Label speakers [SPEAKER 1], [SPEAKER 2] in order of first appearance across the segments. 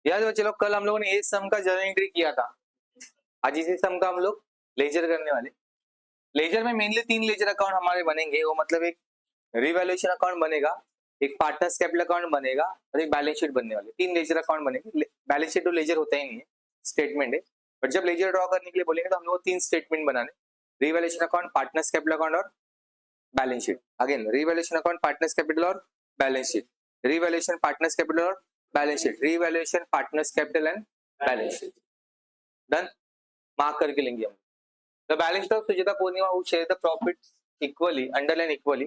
[SPEAKER 1] याद है चलो, कल हम लोगों ने इस सम का जर्नल एंट्री किया था, आज इसी सम का हम लोग लेजर करने वाले। लेजर में मेनली 3 लेजर अकाउंट हमारे बनेंगे, वो मतलब एक रिवैल्यूएशन अकाउंट बनेगा, एक पार्टनर्स कैपिटल अकाउंट बनेगा और एक बैलेंस शीट बनने वाले। 3 लेजर अकाउंट बनेंगे। बैलेंस शीट तो लेजर होता ही नहीं है, स्टेटमेंट है, बट जब लेजर ड्रॉ करने के लिए बोलेंगे तो हम लोग 3 स्टेटमेंट बनाने, revaluation account, partners capital account और balance sheet. Again revaluation account, partners capital और balance sheet, revaluation, partners capital और balance sheet, revaluation, partners capital and balance sheet. Done, mark करके लेंगे हम। The balance sheet of Sujata Purnima would share the profits equally, underline equally.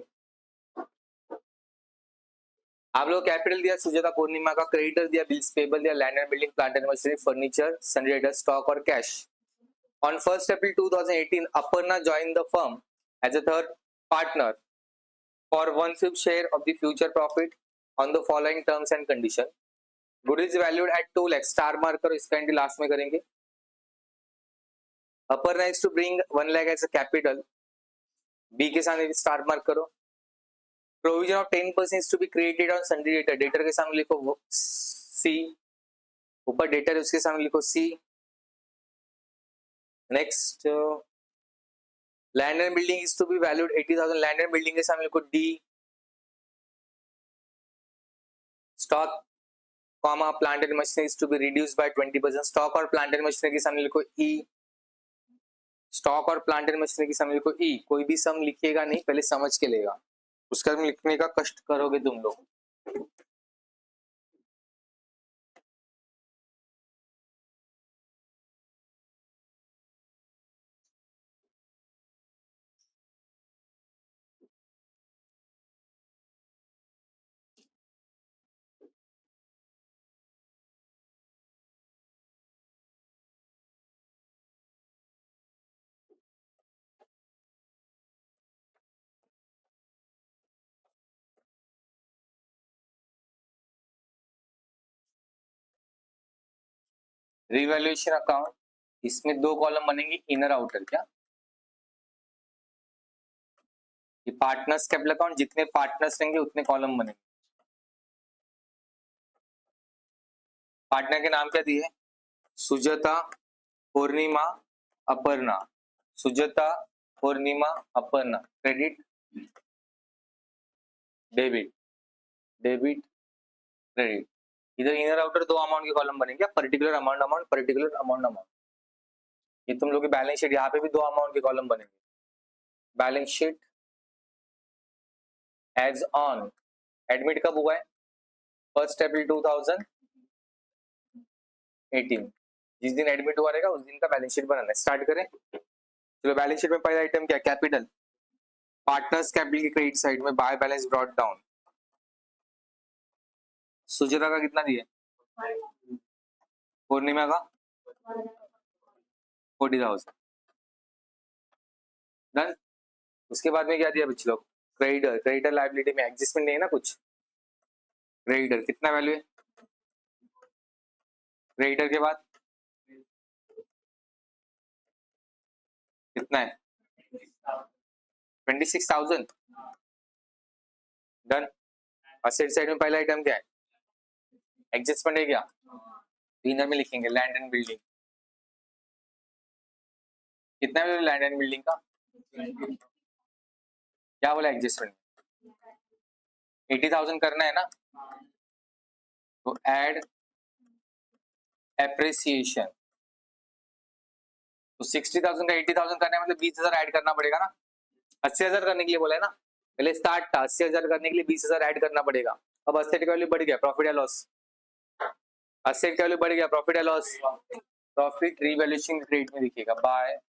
[SPEAKER 1] आप लोग capital दिया सुजाता पूर्णिमा का, creditor दिया बिल्स पेबल दिया, land and building, plant and machinery, furniture, sundry debtors, stock और cash. On 1st April 2018, Aparna joined the firm as a third partner for 1/5 share of the future profit on the following terms and condition. Goodwill is valued at 2 lakhs. Star mark करो, इसका entry last में करेंगे। Aparna is to bring 1 lakh as a capital. B के सामने star mark करो। Provision of 10% is to be created on sundry debtor. Debtor के सामने लिखो सी, ऊपर डेटर है उसके सामने लिखो C. Next, land and building is to be valued 80,000. Land and building के सामने लिखो D. Stock comma plant and machinery is to be reduced by 20%. Stock और प्लांट एंड मशीनरी के सामने लिखो ई। स्टॉक और प्लांट एंड मशीनरी के सामने लिखो ई। कोई भी सम लिखिएगा नहीं, पहले समझ के लेगा, उसका लिखने का कष्ट करोगे तुम लोग। रिवैल्यूएशन अकाउंट, इसमें 2 कॉलम बनेंगे, इनर आउटर। क्या ये पार्टनर्स कैपिटल अकाउंट, जितने पार्टनर्स रहेंगे उतने कॉलम बनेंगे। पार्टनर के नाम क्या दिए? Sujata, Purnima, Aparna. Sujata, Purnima, Aparna. Credit, debit, debit, credit. इधर इनर आउटर 2 अमाउंट के कॉलम बनेंगे, particular amount, amount, particular amount, amount. ये तुम लोग की बैलेंस शीट, यहाँ पे भी 2 अमाउंट के कॉलम बनेंगे। Balance sheet as on, admit कब हुआ है? 1 अप्रैल 2018। जिस दिन एडमिट हुआ रहेगा उस दिन का बैलेंस शीट बनाना है। स्टार्ट करें। चलो, बैलेंस शीट में पहला आइटम क्या? कैपिटल। पार्टनर्स कैपिटल की क्रेडिट साइड में by balance brought down. Sujata का कितना दिया? पूर्णिमा का 40,000। डन। उसके बाद में क्या दिया बच्चे लोग? क्रेडिटर। क्रेडिटर लायबिलिटी में एडजस्टमेंट नहीं है ना कुछ। क्रेडिटर कितना वैल्यू है? क्रेडिटर के बाद कितना है? 26,000। डन। असेट साइड में पहला आइटम क्या है? एडजस्टमेंट है क्या? इनर में लिखेंगे लैंड एंड बिल्डिंग। कितना है लैंड एंड बिल्डिंग का? क्या बोला एडजस्टमेंट? 80,000 करना है ना, तो ऐड एप्रिसिएशन। तो 60,000 का 80,000 करना है, मतलब 20,000 ऐड करना पड़ेगा ना। 80,000 करने के लिए बोला है ना, पहले स्टार्ट था 80,000 करने के लिए 20,000 ऐड करना पड़ेगा। अब असेट का वैल्यू बढ़ गया, प्रॉफिट या लॉस? असेट का वैल्यू बढ़ गया, प्रॉफिट या लॉस? प्रॉफिट रिवैल्यूएशन क्रेडिट में दिखेगा by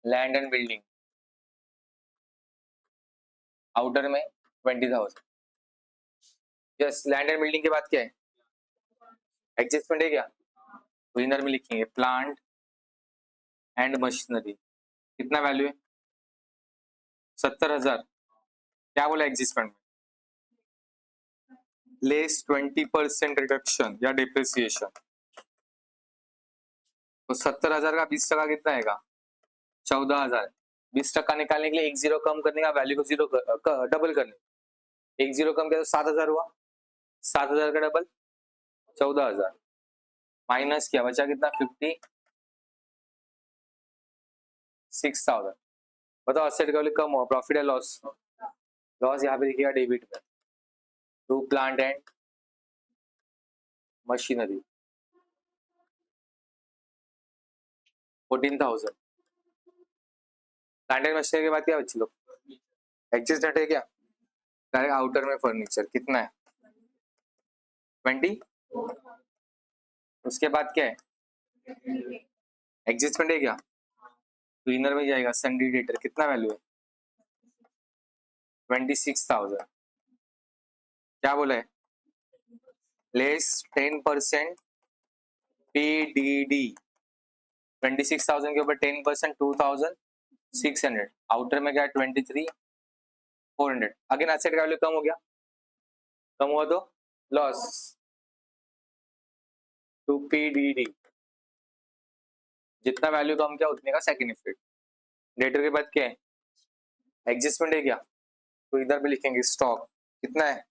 [SPEAKER 1] land and building, outer में 20,000। यस, लैंड एंड बिल्डिंग के बाद क्या है? एडजस्टमेंट है क्या? इनर में लिखेंगे प्लांट एंड मशीनरी। कितना वैल्यू है? 70,000। क्या बोला एडजस्टमेंट में? लेस 20% रिडक्शन या डिप्रिसिएशन। तो 70,000 का 20% कितना आएगा? 14,000। 20% निकालने के लिए 1 0 कम करने का, वैल्यू को 0 डबल करने। 1 0 कम किया तो 7,000 हुआ, 7,000 का डबल 14,000 माइनस किया, बचा कितना 56,000। बताओ असेट का वैल्यू कम हुआ, प्रॉफिट है लॉस? लॉस यहाँ पे दिखेगा डेबिट में। To plant and machinery 14,000। Plant and machinery के बाद क्या बच्चे लोग? एडजस्टमेंट है क्या? डायरेक्ट आउटर में फर्नीचर कितना है 20। उसके बाद क्या है? एडजस्टमेंट है क्या? तो इनर में जाएगा सन्डी डेटर, कितना वैल्यू है 26,000। क्या बोला है? Less 10% PDD। 26,000 के ऊपर 10% 2,600। आउटर में क्या है 23,400। अगेन एसेट का वैल्यू कम हो गया, कम हुआ तो लॉस टू PDD। जितना वैल्यू कम किया उतने का सेकंड इफेक्ट। डेटर के बाद क्या है? एडजस्टमेंट है क्या? तो इधर भी लिखेंगे स्टॉक कितना है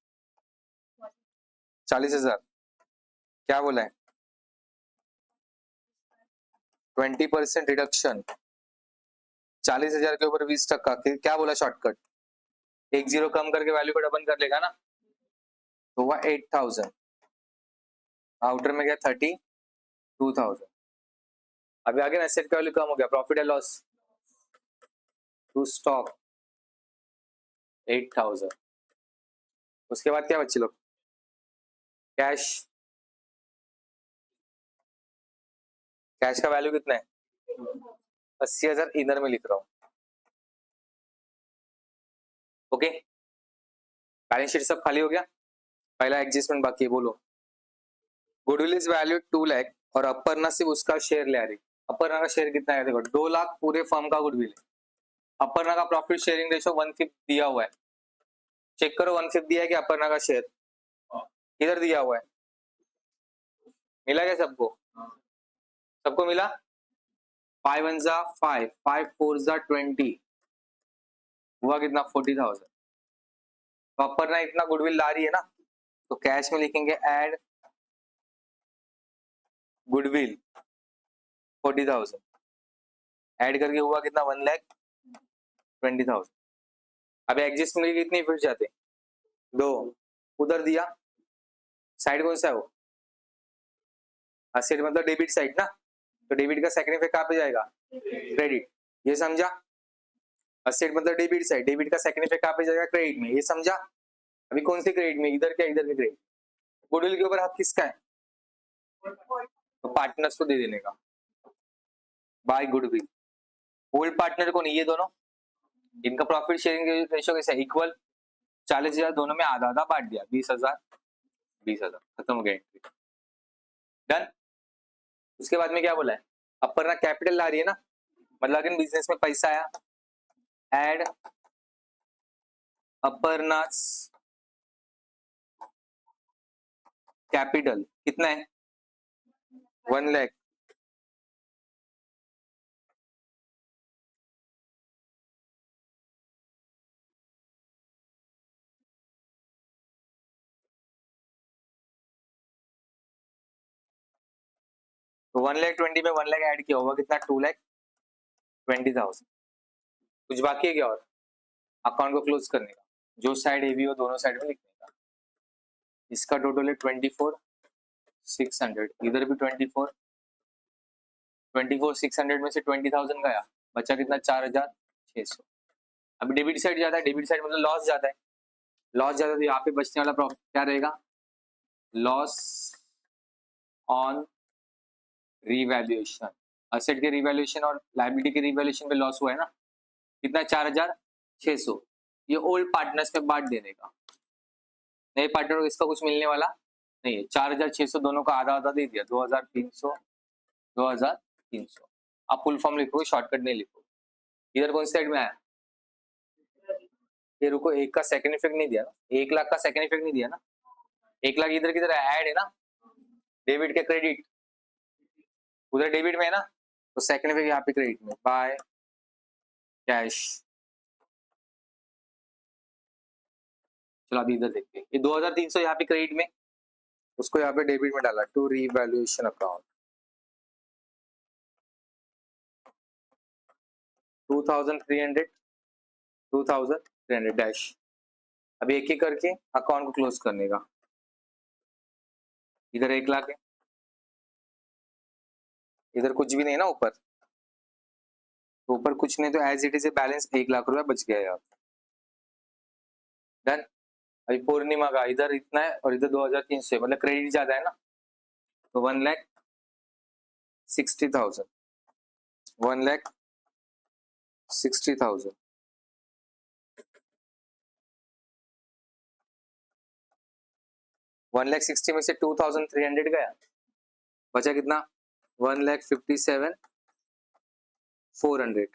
[SPEAKER 1] 40,000। क्या बोला है 20% रिडक्शन। 40,000 के ऊपर 20%। क्या बोला शॉर्टकट? एक जीरो कम करके वैल्यू को डबल कर लेगा ना, तो हुआ 8,000। आउटर में गया 32,000। अभी आगे ना एसेट का वैल्यू कम हो गया, प्रॉफिट है लॉस? To stock 8,000। उसके बाद क्या बच्चे लोग? कैश। कैश का वैल्यू कितना है 80,000। इधर में लिख रहा हूं। ओके, बैलेंस शीट सब खाली हो गया, पहला एडजस्टमेंट बाकी है। बोलो। गुडविल इज वैल्यू 2 लाख और अपर्णा सिर्फ उसका शेयर ले आ रही। अपर्णा का शेयर कितना है? देखो 2 लाख पूरे फर्म का गुडविल है। अपर्णा का प्रॉफिट शेयरिंग रेशो 1/5 दिया हुआ है। चेक करो 1/5 दिया है कि अपर्णा का शेयर इधर दिया हुआ है। मिला क्या सबको? सबको मिला। 5 1 जा 5, 5 4 जा 20, हुआ कितना 40,000। तो अपर्णा इतना गुडविल ला रही है ना, तो कैश में लिखेंगे ऐड गुडविल 40,000। ऐड करके हुआ कितना 1,20,000। अब एडजस्टमेंट की कितनी फिर जाते? 2। उधर दिया, साइड कौन सा है वो? असेट मतलब डेबिट साइड ना, तो डेबिट का सेकंड इफेक्ट कहाँ पे जाएगा? क्रेडिट। ये समझा? असेट मतलब डेबिट साइड, डेबिट का सेकंड इफेक्ट कहाँ पे जाएगा? क्रेडिट में। ये समझा? अभी कौन सी क्रेडिट में? इधर क्या? इधर के क्रेडिट। गुडविल के ऊपर हक किसका है? तो पार्टनर्स को दे देने का बाय गुडविल। ओल्ड पार्टनर को नहीं, ये दोनों। इनका प्रॉफिट शेयरिंग रेशियो कैसा है? इक्वल। 40,000 दोनों में आधा आधा बांट दिया, 20,000 20,000, खत्म हो गया एंट्री। डन। उसके बाद में क्या बोला है? अपर्णा कैपिटल ला रही है ना, मतलब अगर बिजनेस में पैसा आया, एड अपर्णास कैपिटल कितना है 1 लाख। तो 1,20,000 में 1 लाख ऐड किया होगा, कितना 2,20,000। कुछ बाकी है क्या और अकाउंट को क्लोज करने का? जो साइड हेवी हो दोनों साइड में लिखने का। इसका टोटल है 24,600, इधर भी 24,600 में से 20,000 गया, बचा कितना 4,600। अभी डेबिट साइड जाता है, डेबिट साइड मतलब लॉस जाता है। लॉस जाता है तो यहाँ पे बचने वाला प्रॉफिट क्या रहेगा? Loss on revaluation. असेट के रिवैल्यूएशन और लायबिलिटी के रिवैल्यूएशन पे लॉस हुआ है ना, कितना 4,600। ये ओल्ड पार्टनर्स में बांट देने का। नए पार्टनर को इसका कुछ मिलने वाला नहीं है। 4,600 दोनों का आधा आधा दे दिया, 2,300 2,300। आप फुल फॉर्म लिखोगे, शॉर्टकट नहीं लिखोगे। इधर कौन साइड में आया? ये रुको, एक का सेकंड इफेक्ट नहीं दिया ना, 1 लाख का सेकंड इफेक्ट नहीं दिया ना। 1 लाख इधर किधर ऐड है ना, डेबिट के क्रेडिट, उधर डेबिट में है ना, तो सेकंड इफेक्ट यहाँ पे क्रेडिट में बाय कैश। चलो अभी इधर देखते हैं, ये 2,300 यहाँ पे क्रेडिट में, उसको यहाँ पे डेबिट में डाला, टू रीवैल्यूएशन अकाउंट 2300 डैश। अभी एक एक करके अकाउंट को क्लोज करने का। इधर 1 लाख है, इधर कुछ भी नहीं ना ऊपर, तो ऊपर कुछ नहीं, तो as it is balance 1 lakh रुपया बच गया यार। डन। अभी पूर्णिमा का इधर इतना है और इधर 2300, मतलब क्रेडिट ज्यादा है ना, तो 1,60,000 1,60,000 1,60,000 में से 2,300 गया, बचा कितना 1,57,400।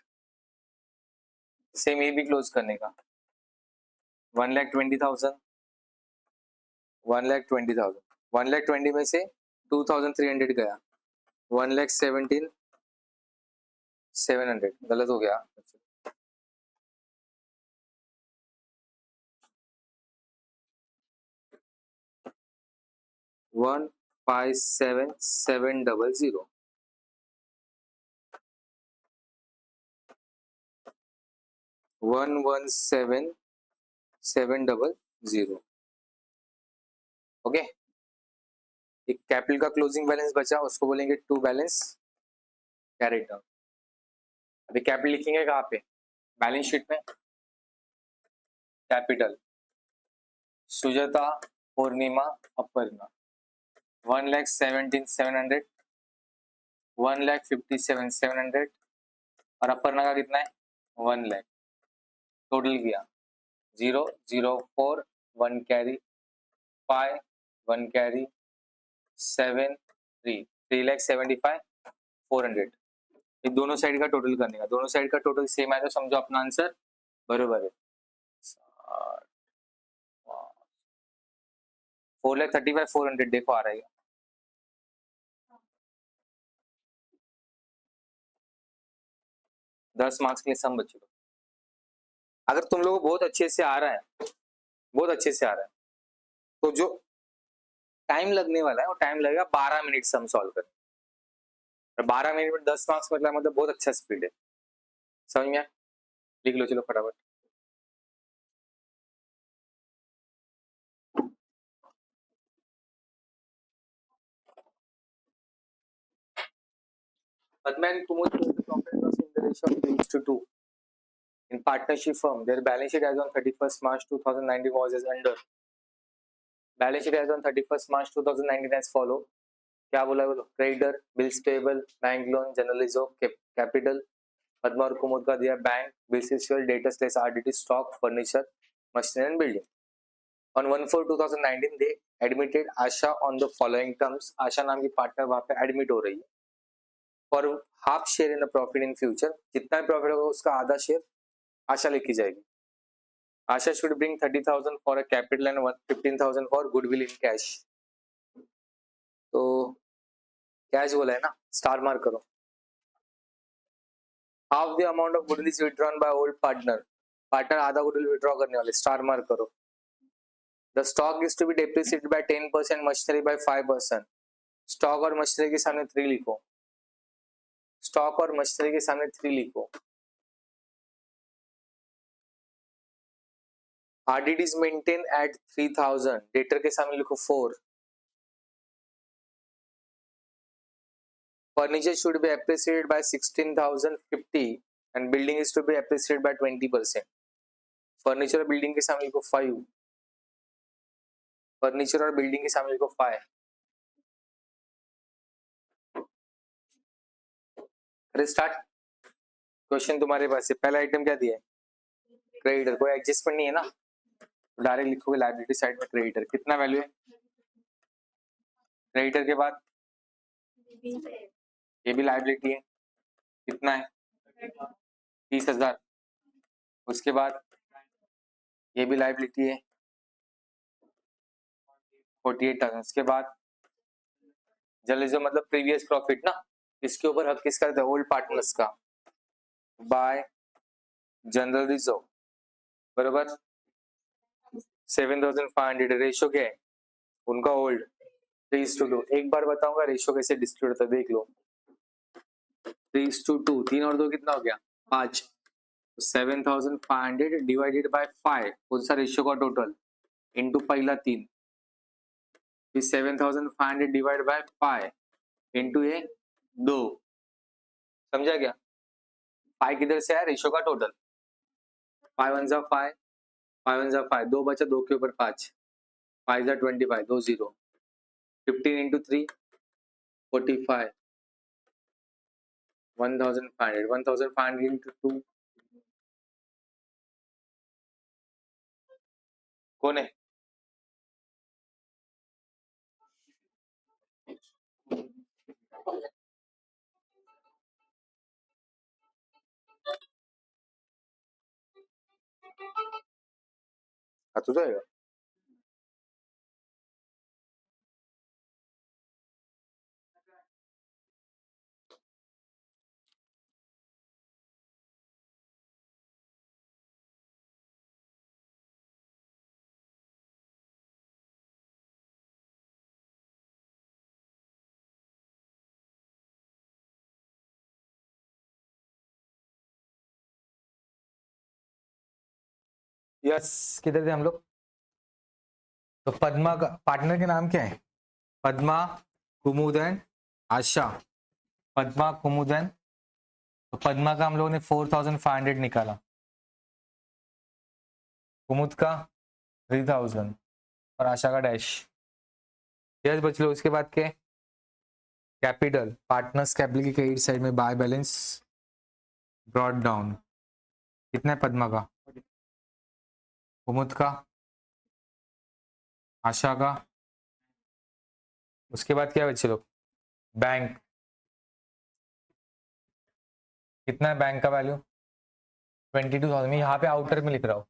[SPEAKER 1] सेम ये भी क्लोज करने का 1,20,000 1,20,000 1,20,000 में से 2,300 गया 1,17,700, गलत हो गया। 1,57,700 1,17,700। ओके, एक कैपिटल का क्लोजिंग बैलेंस बचा, उसको बोलेंगे टू बैलेंस कैरिड डाउन। अभी कैपिटल लिखेंगे कहाँ पे, बैलेंस शीट में। कैपिटल सुजाता, पूर्णिमा, अपर्णा 1,17,700 1,57,700 और अपर्णा का कितना है 1 लाख। टोटल किया 0 0 4 1 कैरी 5 1 कैरी 7 3 3,75,400। ये दोनों साइड का टोटल करने का, दोनों साइड का टोटल सेम है तो समझो अपना आंसर बरोबर है। 4,35,400 देखो आ रहा है। 10 मार्क्स के लिए सम बच्चों, अगर तुम लोगों को बहुत अच्छे से आ रहा है, बहुत अच्छे से आ रहा है, तो जो टाइम लगने वाला है वो टाइम लगेगा 12 मिनट सम सॉल्व करने। 12 मिनट में 10 मार्क्स मतलब बहुत अच्छा स्पीड है, समझ में? लिख लो चलो फटाफट। Padma and Kumud was the profit loss in the ratio of 3:2. In partnership firm, their balance sheet as on 31st March 2019 was as under. Balance sheet as on 31st March 2019 as follow. क्या बोला बोलो? Creditor, bills payable, bank loan, general reserve, capital. Padma और कुमुद का दिया bank, bills receivable, debtors less RDT, stock, furniture, machinery and building. On 1/4/2019 they admitted Asha on the following terms. आशा नाम की partner वहां पे एडमिट हो रही है for half share in the profit in future. जितना प्रॉफिट होगा उसका आधा शेयर आशा लेके जाएगी। आशा should bring 30,000 for a capital and 15,000 for goodwill in cash. तो कैश बोला है ना, स्टार मार्क करो। Half the amount of goodwill is withdrawn by old partner, partner आधा गुडविल विथड्रॉ करने वाले, स्टार मार्क करो। The stock is to be depreciated by 10%, machinery by 5%। Stock और मशीनरी के सामने 3 लिखो, स्टॉक और मशीनरी के सामने 3 लिखो। RDD is maintained at 3,000, debtor के सामने लिखो 4। Furniture should be appreciated by 16,050 and building is to be appreciated by 20%. Furniture और building के सामने लिखो 5। Furniture और building के सामने लिखो 5। अरे स्टार्ट। क्वेश्चन तुम्हारे पास है, पहला आइटम क्या दिया है क्रेडिटर, कोई एडजस्टमेंट नहीं है ना, डायरेक्ट लिखोगे लायबिलिटी साइड में क्रेडिटर कितना वैल्यू है। क्रेडिटर के बाद ये भी लायबिलिटी है, कितना है 30,000। उसके बाद ये भी लायबिलिटी है 48,000। उसके बाद जर्नलिज्म मतलब प्रीवियस प्रॉफिट ना, इसके ऊपर हक किसका था, ओल्ड पार्टनर्स का, बाय जनरल रिजर्व बराबर 7,500। रेशियो क्या है उनका ओल्ड 3:2। एक बार बताऊंगा रेशियो कैसे डिस्ट्रीब्यूट होता है, देख लो। 3:2, 3 और 2 कितना हो गया 5। 7,500 डिवाइडेड बाय 5, कौन सा रेशियो का टोटल, इंटू पहला 3, फिर 7,500 डिवाइड बाय 5 इंटू ये 2। समझा क्या? 5 किधर से आया, रेशियो का टोटल। 5 1 जा 5, 5 1 जा 5, 2 बचा, 2 के ऊपर 5, 5 जा 25, 2 0, 15 इंटू 3 45, 1,500, 1,500 इंटू 2 कौन है? तू जाएगा। यस, किधर थे हम लोग? तो पद्मा का पार्टनर के नाम क्या है? पद्मा, कुमुदन, आशा। पद्मा, कुमुदन। तो पद्मा का हम लोगों ने 4,500 निकाला, कुमुद का 3,000 और आशा का डैश। यस बच लो। उसके बाद क्या? कैपिटल, पार्टनर्स कैपिटल की क्रेडिट साइड में बाय बैलेंस ब्रॉट डाउन। कितना है पद्मा का, कुमुद का, आशा का। उसके बाद क्या बचे लोग? बैंक। कितना है बैंक का वैल्यू? 22,000। मैं यहाँ पे आउटर में लिख रहा हूँ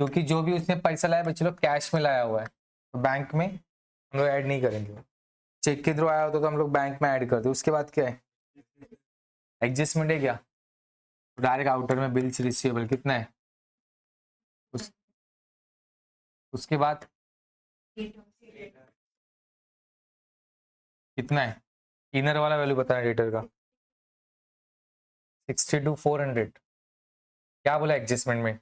[SPEAKER 1] क्योंकि जो भी उसने पैसा लाया बच्चे लोग कैश में लाया हुआ है, तो बैंक में हम लोग ऐड नहीं करेंगे। चेक के थ्रू आया होता तो हम लोग बैंक में ऐड करते। उसके बाद क्या है? एडजस्टमेंट है क्या? डायरेक्ट आउटर में बिल्स रिसीवेबल कितना है? उसके बाद कितना है? इनर वाला वैल्यू बताना डेटर का। 62,400। क्या बोला एडजस्टमेंट में?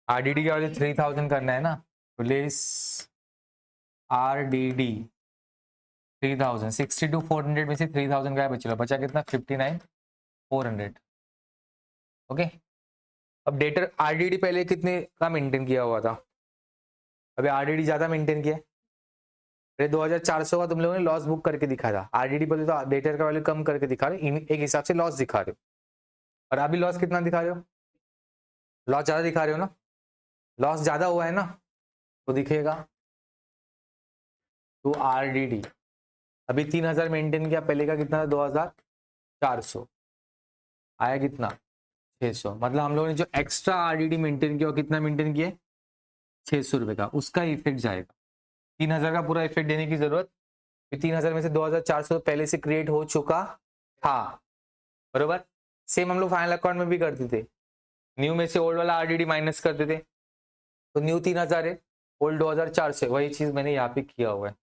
[SPEAKER 1] आरडीडी का वैल्यू 3,000 करना है ना, तो लेस आरडीडी 3,000। 62,400 में से 3,000 का बचा, बचा कितना? 59,400। ओके। अब डेटर आरडीडी पहले कितने का मेंटेन किया हुआ था, अभी आरडीडी ज्यादा मेंटेन किया है। पहले 2,400 का तुम लोगों ने लॉस बुक करके दिखा था, आरडीडी पहले तो डेटर का वैल्यू कम करके दिखा रहे, एक हिसाब से लॉस दिखा रहे हो। और अभी लॉस कितना दिखा रहे हो? लॉस ज्यादा दिखा रहे हो ना, लॉस ज्यादा हुआ है ना, तो दिखेगा। तो आरडीडी अभी 3,000 मेंटेन किया, पहले का कितना था? 2,400। आया कितना? 600। मतलब हम लोगों ने जो एक्स्ट्रा आरडीडी मेंटेन किया, कितना मेंटेन किया? 600 रुपए का, उसका इफेक्ट जाएगा। 3,000 का पूरा इफेक्ट देने की जरूरत, 3,000 में से 2,400 पहले से क्रिएट हो चुका था, बरोबर। सेम हम लोग फाइनल अकाउंट में भी करते थे, न्यू में से ओल्ड वाला आरडीडी माइनस करते थे, तो न्यू 3,000 है, ओल्ड 2,400 है, वही चीज मैंने यहाँ पे किया हुआ है।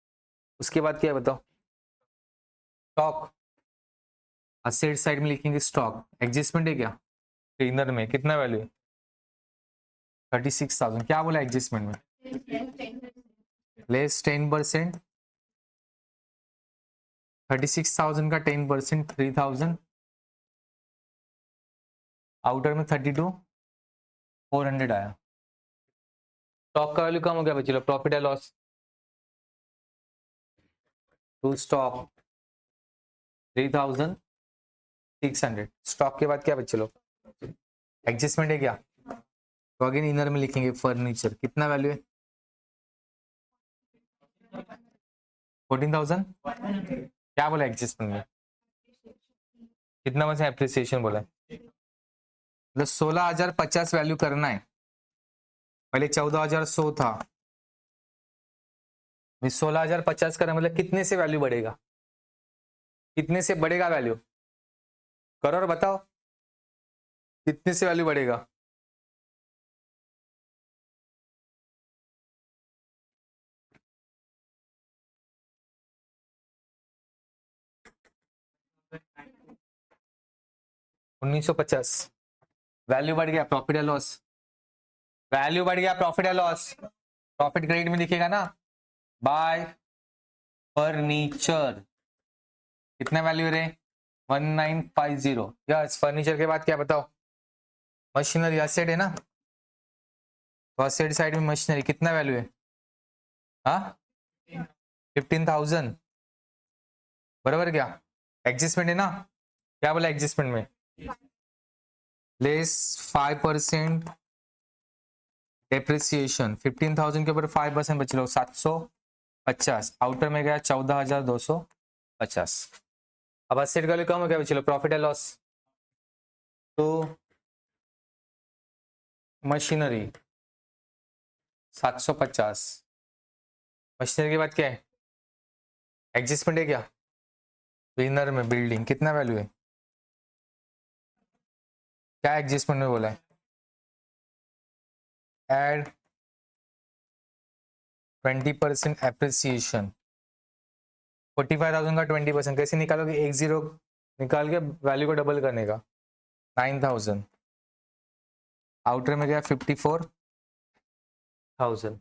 [SPEAKER 1] उसके बाद क्या बताओ? स्टॉक, असेट साइड में लिखेंगे स्टॉक। एडजस्टमेंट है क्या? इनर में कितना वैल्यू है? 36,000। क्या बोला एडजस्टमेंट में? लेस 10%। 36,000 का 10% 3,000। आउटर में 32,400 आया। स्टॉक का वैल्यू कम हो गया बच्चे लोग, प्रॉफिट है लॉस? To stock 3,600। स्टॉक के बाद क्या बच्चे लोग? एडजस्टमेंट है क्या? तो अगेन इनर में लिखेंगे फर्नीचर। कितना वैल्यू है? 14,000। क्या बोला एडजस्टमेंट में? कितना बचा? एप्रिसिएशन बोला है, मतलब 16,050 वैल्यू करना है। पहले 14,100 था, 16,050 करना, मतलब कितने से वैल्यू बढ़ेगा? कितने से बढ़ेगा वैल्यू? करो और बताओ कितने से वैल्यू बढ़ेगा? 1950। वैल्यू बढ़ गया, प्रॉफिट या लॉस? वैल्यू बढ़ गया, प्रॉफिट या लॉस? प्रॉफिट क्रेडिट में दिखेगा ना, बाय फर्नीचर। कितना वैल्यू है? 1950। यस, फर्नीचर के बाद क्या बताओ? मशीनरी एसेट है ना, तो एसेट साइड में मशीनरी कितना वैल्यू है? हाँ, 15,000। बराबर क्या? एडजस्टमेंट है ना, क्या बोला एडजस्टमेंट में? Less 5% depreciation. 15,000 के ऊपर 5% बच लो, 750। आउटर में गया 14,250। अब एसेट वैल्यू कम हो गया, बच लो प्रॉफिट है लॉस? तो मशीनरी 750। मशीनरी के बाद क्या है? एडजस्टमेंट है क्या? विनर में बिल्डिंग कितना वैल्यू है? क्या एडजस्टमेंट में बोला है? Add 20% appreciation. 45,000 का 20% कैसे निकालोगे? 10 निकाल के वैल्यू को डबल करने का, 9,000। आउटर में गया 54,000।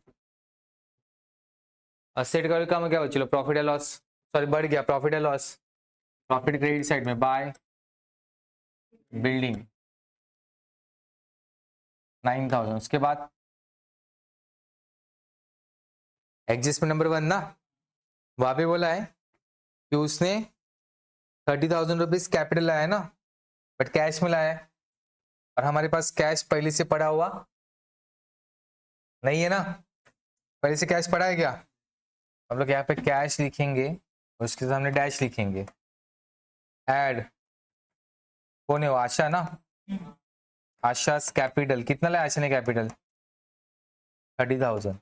[SPEAKER 1] असेट का कम क्या? चलो प्रॉफिट या लॉस, सॉरी बढ़ गया, प्रॉफिट या लॉस? प्रॉफिट क्रेडिट साइड में बाय बिल्डिंग 9,000। उसके बाद एडजस्टमेंट नंबर 1 ना, वहां पे बोला है कि उसने 30,000 रुपीज कैपिटल लाया है ना, बट कैश में लाया है, और हमारे पास कैश पहले से पड़ा हुआ नहीं है ना, पहले से कैश पड़ा है क्या? हम लोग यहाँ पे कैश लिखेंगे और उसके सामने डैश लिखेंगे। एड, कौन है वो? आशा ना, आशा कैपिटल कितना लाया आशा ने कैपिटल? 30,000।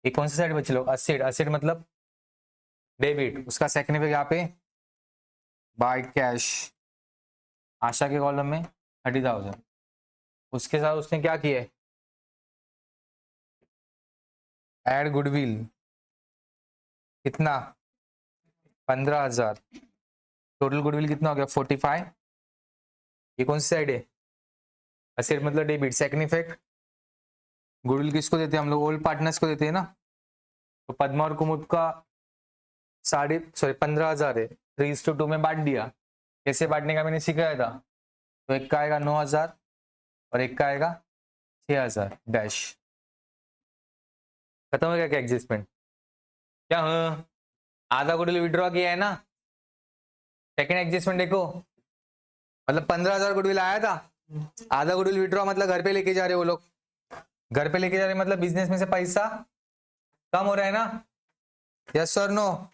[SPEAKER 1] ये कौन सी साइड बचे लोग? असेट। असेट मतलब डेबिट, उसका सेकंड पे यहाँ पे बाय कैश, आशा के कॉलम में 30,000। उसके साथ उसने क्या किया है? एड गुडविल कितना? 15,000। टोटल गुडविल कितना हो गया? 45। ये कौन सी साइड है? असेट मतलब डेबिट। सेकंड इफेक्ट, गुडविल किसको देते हैं हम लोग? ओल्ड पार्टनर्स को देते हैं ना, तो पद्मा और कुमुद का 15,000 है, 3:2 में बांट दिया। कैसे बांटने का मैंने सिखाया था, तो एक का आएगा 9,000 और एक का आएगा 6,000 डैश। खत्म हो गया क्या एडजस्टमेंट? क्या? हाँ, आधा गुडविल विड्रॉ किया है ना। सेकंड एडजस्टमेंट देखो, मतलब 15,000 गुडविल आया था, आधा गुडविल विड्रॉ मतलब घर पे लेके जा रहे वो लोग। घर पे लेके जा रहे मतलब बिजनेस में से पैसा कम हो रहा है ना, यस और नो?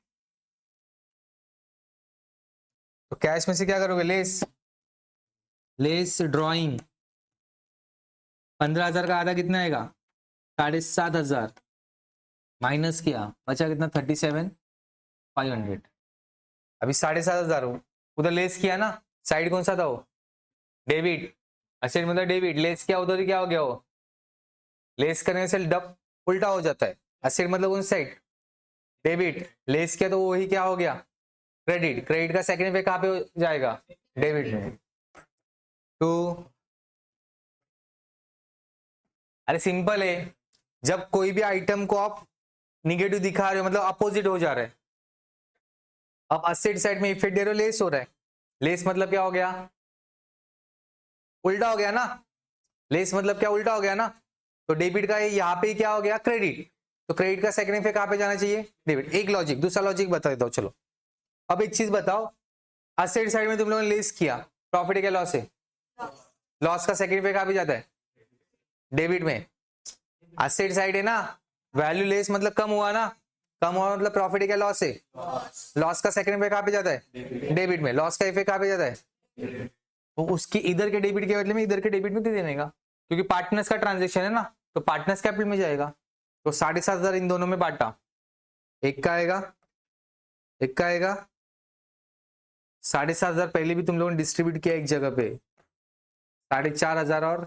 [SPEAKER 1] तो कैश में से क्या करोगे? Less, less drawing. 15,000 का आधा कितना आएगा? 7,500। माइनस किया, बचा कितना? 37,500। अभी 7,500 उधर लेस किया ना, साइड कौन सा था वो? डेबिट। असेट मतलब डेबिट, लेस किया उधर ही क्या हो गया वो? लेस करने से डब उल्टा हो जाता है। असेट मतलब कौन साइड? डेबिट। लेस किया तो वही क्या हो गया? क्रेडिट। क्रेडिट का सेकंड पे कहाँ पे हो जाएगा? डेबिट में। तो अरे सिंपल है, जब कोई भी आइटम को आप निगेटिव दिखा रहे हो मतलब अपोजिट हो जा रहा है। अब असेट साइड में इफेक्ट दे रहे हो, लेस हो रहा है। लेस मतलब क्या हो गया? उल्टा हो गया ना। लेस मतलब क्या? उल्टा हो गया ना। तो डेबिट का यहाँ पे क्या हो गया? क्रेडिट। तो क्रेडिट का सेकंड इफेक्ट कहाँ पे जाना चाहिए? डेबिट। एक लॉजिक। दूसरा लॉजिक बता देता हूँ, चलो। अब एक चीज बताओ, असेट साइड में तुम लोगों ने लेस किया, प्रॉफिट क्या लॉस है? लॉस का सेकंड इफेक्ट कहाँ पे जाता है? डेबिट में। असेट साइड है ना, वैल्यू लेस मतलब कम हुआ ना, कम हुआ मतलब प्रॉफिट क्या? लॉस है। लॉस का सेकंड इफेक्ट कहाँ पे जाता है? डेबिट में। लॉस का इफेक्ट कहाँ पे जाता है? तो उसकी इधर के डेबिट के बदले में इधर के डेबिट में दे देने का, क्योंकि पार्टनर्स का ट्रांजेक्शन है ना, तो पार्टनर्स कैपिटल में जाएगा। तो 7,500 इन दोनों में बांटा, एक का आएगा, एक का आएगा। 7,500 पहले भी तुम लोगों ने डिस्ट्रीब्यूट किया एक जगह पे, 4,500 और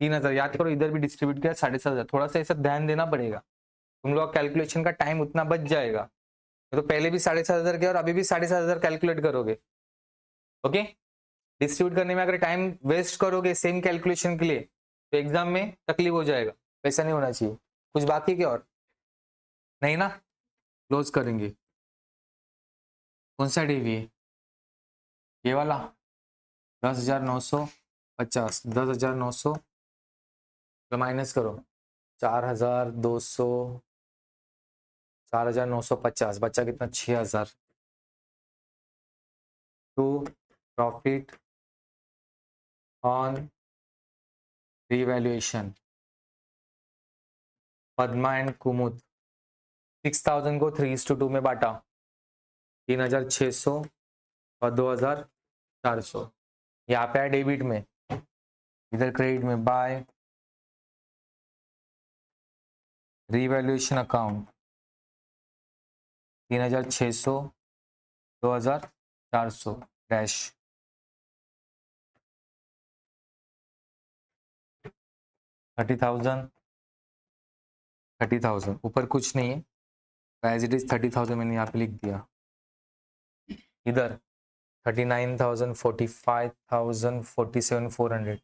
[SPEAKER 1] 3,000 याद करो, इधर भी डिस्ट्रीब्यूट किया 7,500। थोड़ा सा ऐसा ध्यान देना पड़ेगा, तुम लोग कैलकुलेशन का टाइम उतना बच जाएगा। तो पहले भी 7,500 किया और अभी भी 7,500 कैलकुलेट करोगे। ओके, डिस्ट्रीब्यूट करने में अगर टाइम वेस्ट करोगे सेम कैलकुलेशन के लिए तो एग्जाम में तकलीफ हो जाएगा, ऐसा नहीं होना चाहिए। कुछ बाकी क्या और नहीं ना? क्लोज करेंगे। कौन सा डीवी है ये वाला? 10,950, 10,900 माइनस करो 4,200, 4,950 बच्चा कितना? 6,000 to profit on revaluation. Padma and Kumud 6,000 को 3:2 में बांटा, 3,600 और 2,400। यहाँ पे है डेबिट में, इधर क्रेडिट में। बाय रिवैल्यूएशन अकाउंट 3,600, 2,400 डैश 30,000, 30,000 ऊपर कुछ नहीं है, एज इट इज 30,000 मैंने यहाँ पे लिख दिया। इधर 39,000, 45,000, 47,400।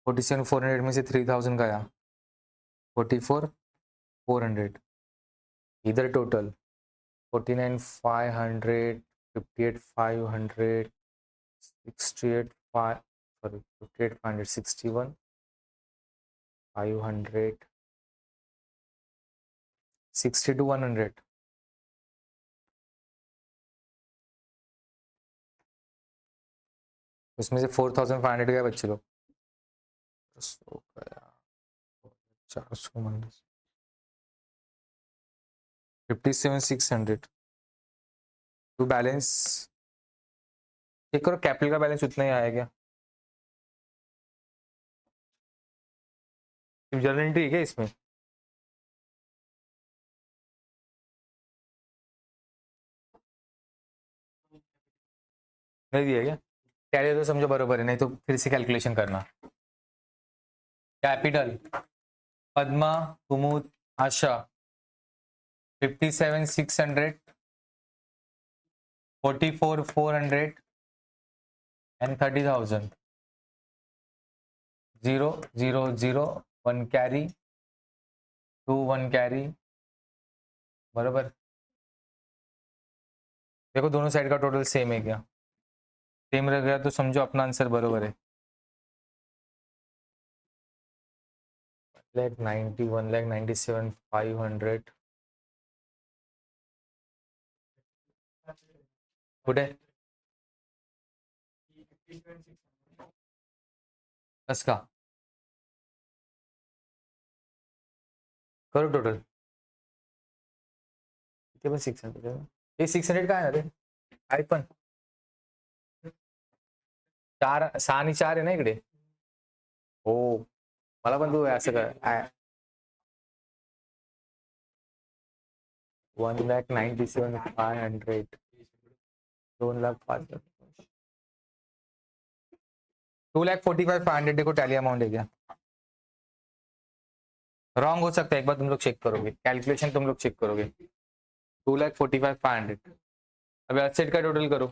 [SPEAKER 1] $47,400 में से 3,000 गया, 44,400। इधर टोटल 49,500, 58,500, 68,500, सॉरी 58,500, 61,500, 62,100। उसमें से 4,500 गया बच्चे लोग, 400 माइनस 57,600। तो बैलेंस चेक करो, कैपिटल का बैलेंस उतना ही आया क्या? जर्नल एंट्री है क्या इसमें? नहीं दिया क्या? टैली तो समझो बरोबर है, नहीं तो फिर से कैलकुलेशन करना। Capital Padma, Kumud, Asha 57,600, 44,400 and 30,000। 0 0 0 1 carry 2 1 carry, बराबर। देखो दोनों साइड का टोटल सेम है क्या? सेम रह गया तो समझो अपना आंसर बरोबर है। 1,90,000, 1,97,500 गुड है। 10 का करो टोटल। 600 ये 600 का है ना रे आयपन? 4 6 आणि 4 आहे ना इकडे? हो मला पण तू असं कर 1,97,500, 2,05,000, 2,45,500 देखो टैली अमाउंट है क्या? रॉन्ग हो सकता है, एक बार तुम लोग चेक करोगे, कैलकुलेशन तुम लोग चेक करोगे। 2,45,500। अभी असेट का टोटल करो।